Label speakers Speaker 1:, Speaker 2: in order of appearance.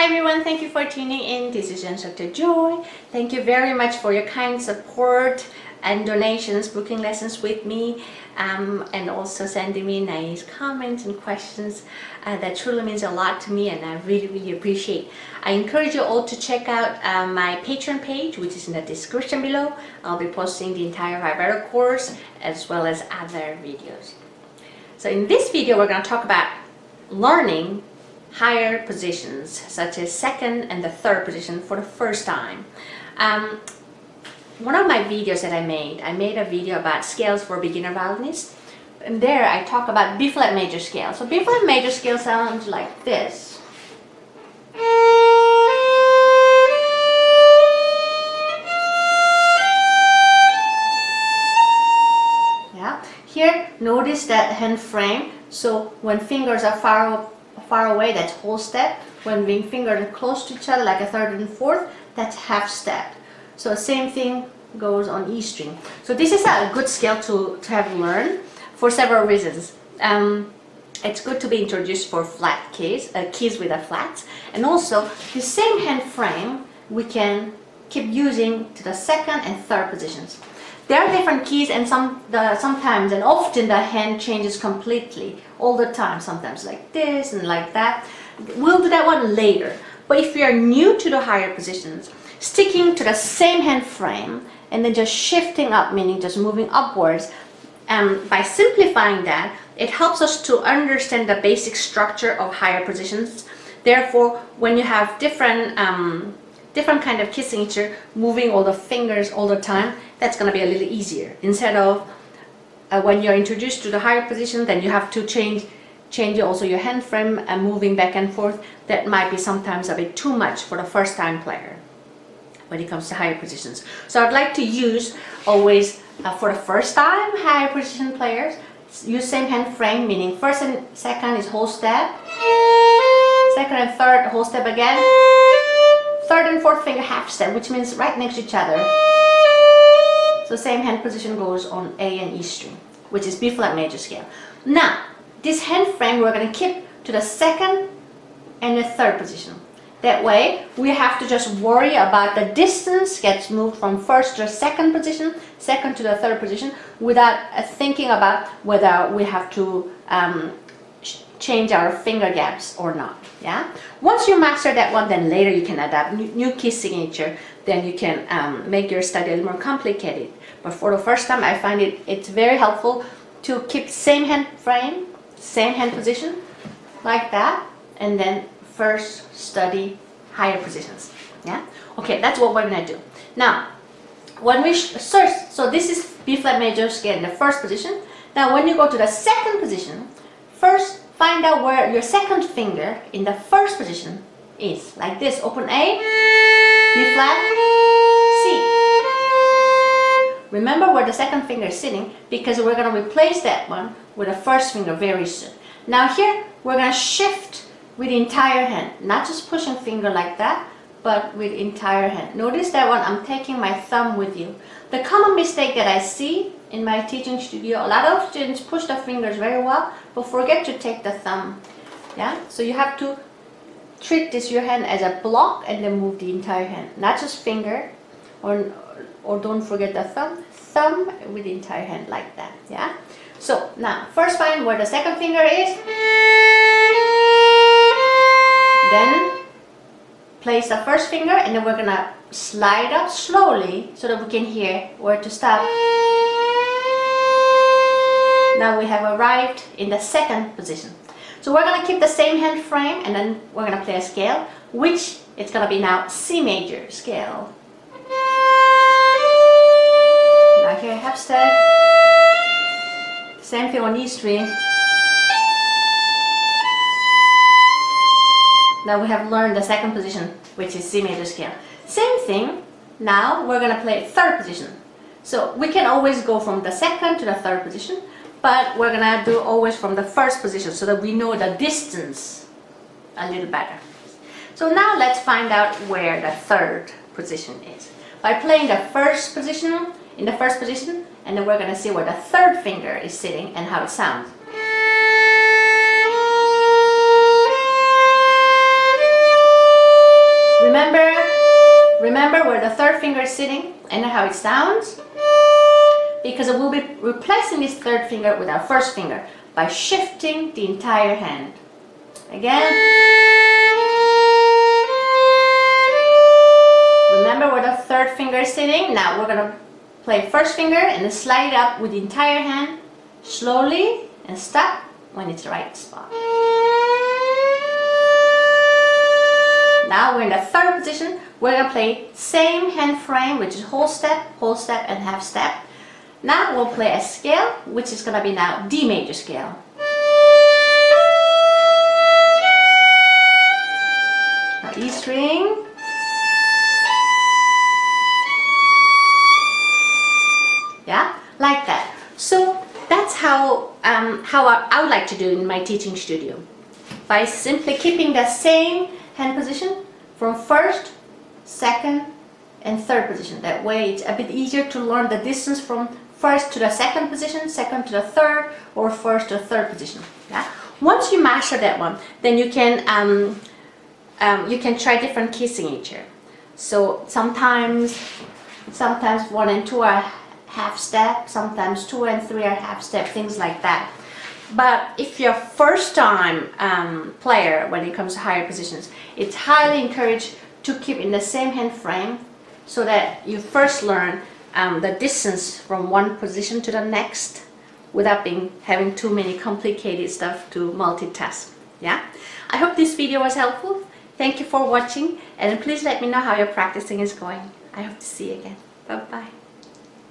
Speaker 1: everyone, thank you for tuning in. This is Instructor Joy. Thank you very much for your kind support and donations, booking lessons with me, and also sending me nice comments and questions. That truly means a lot to me, and I really appreciate. I encourage you all to check out my Patreon page, which is in the description below. I'll be posting the entire vibrato course as well as other videos. So in this video, we're going to talk about learning higher positions, such as second and the third position for the first time. One of my videos that I made a video about scales for beginner violinists, and there I talk about B flat major scale. So B flat major scale sounds like this. Yeah. Here, notice that hand frame. So when fingers are far away, that's whole step. When fingers are close to each other, like a third and fourth, that's half step. So same thing goes on E string. So this is a good scale to have learned for several reasons. It's good to be introduced for flat keys with a flat, and also the same hand frame we can keep using to the second and third positions. There are different keys, and sometimes and often the hand changes completely all the time, sometimes like this and like that. We'll do that one later. But if you are new to the higher positions, sticking to the same hand frame and then just shifting up, meaning just moving upwards, by simplifying that, it helps us to understand the basic structure of higher positions. Therefore, when you have different kind of key signature, moving all the fingers all the time, that's going to be a little easier. Instead of when you're introduced to the higher position, then you have to change also your hand frame and moving back and forth. That might be sometimes a bit too much for the first time player when it comes to higher positions. So I'd like to use always for the first time higher position players, use same hand frame, meaning first and second is whole step, second and third whole step again, third and fourth finger half step, which means right next to each other. So same hand position goes on A and E string, which is B flat major scale. Now, this hand frame we're going to keep to the second and the third position. That way, we have to just worry about the distance gets moved from first to the second position, second to the third position, without thinking about whether we have to change our finger gaps or not. Yeah. Once you master that one, then later you can adapt new key signature. Then you can make your study a little more complicated. But for the first time, I find it's very helpful to keep same hand frame, same hand position, like that, and then first study higher positions. Yeah. Okay, that's what we're gonna do. Now, when we search, so this is B flat major scale in the first position. Now, when you go to the second position, first find out where your second finger in the first position is. Like this, open A, B flat, C. Remember where the second finger is sitting, because we're going to replace that one with the first finger very soon. Now here, we're going to shift with the entire hand, not just pushing finger like that, but with entire hand. Notice that one, I'm taking my thumb with you. The common mistake that I see in my teaching studio, a lot of students push the fingers very well, but forget to take the thumb. Yeah, so you have to treat your hand as a block and then move the entire hand, not just finger, or don't forget the thumb with the entire hand like that. Yeah. So now, first find where the second finger is, then place the first finger, and then we're gonna slide up slowly so that we can hear where to stop. Now we have arrived in the second position. So we're going to keep the same hand frame, and then we're going to play a scale, which it's going to be now C major scale. Now here, half step. Same thing on E string. Now we have learned the second position, which is C major scale. Same thing, now we're going to play third position. So we can always go from the second to the third position, but we're gonna do always from the first position so that we know the distance a little better. So now let's find out where the third position is. By playing the first position, in the first position, and then we're gonna see where the third finger is sitting and how it sounds. the third finger is sitting and how it sounds, because we'll be replacing this third finger with our first finger by shifting the entire hand. Again, remember where the third finger is sitting. Now we're gonna play first finger and then slide it up with the entire hand slowly and stop when it's the right spot. Now we're in the third position. We're gonna play same hand frame, which is whole step, and half step. Now we'll play a scale, which is gonna be now D major scale. Now E string. Yeah, like that. So that's how I would like to do in my teaching studio, by simply keeping the same hand position from first, second, and third position. That way it's a bit easier to learn the distance from first to the second position, second to the third, or first to the third position. Yeah. Once you master that one, then you can try different key signature. So sometimes 1 and 2 are half step, sometimes 2 and 3 are half step, things like that. But if you're a first time player when it comes to higher positions, it's highly encouraged to keep in the same hand frame, so that you first learn the distance from one position to the next without having too many complicated stuff to multitask. Yeah, I hope this video was helpful. Thank you for watching, and please let me know how your practicing is going. I hope to see you again. Bye bye.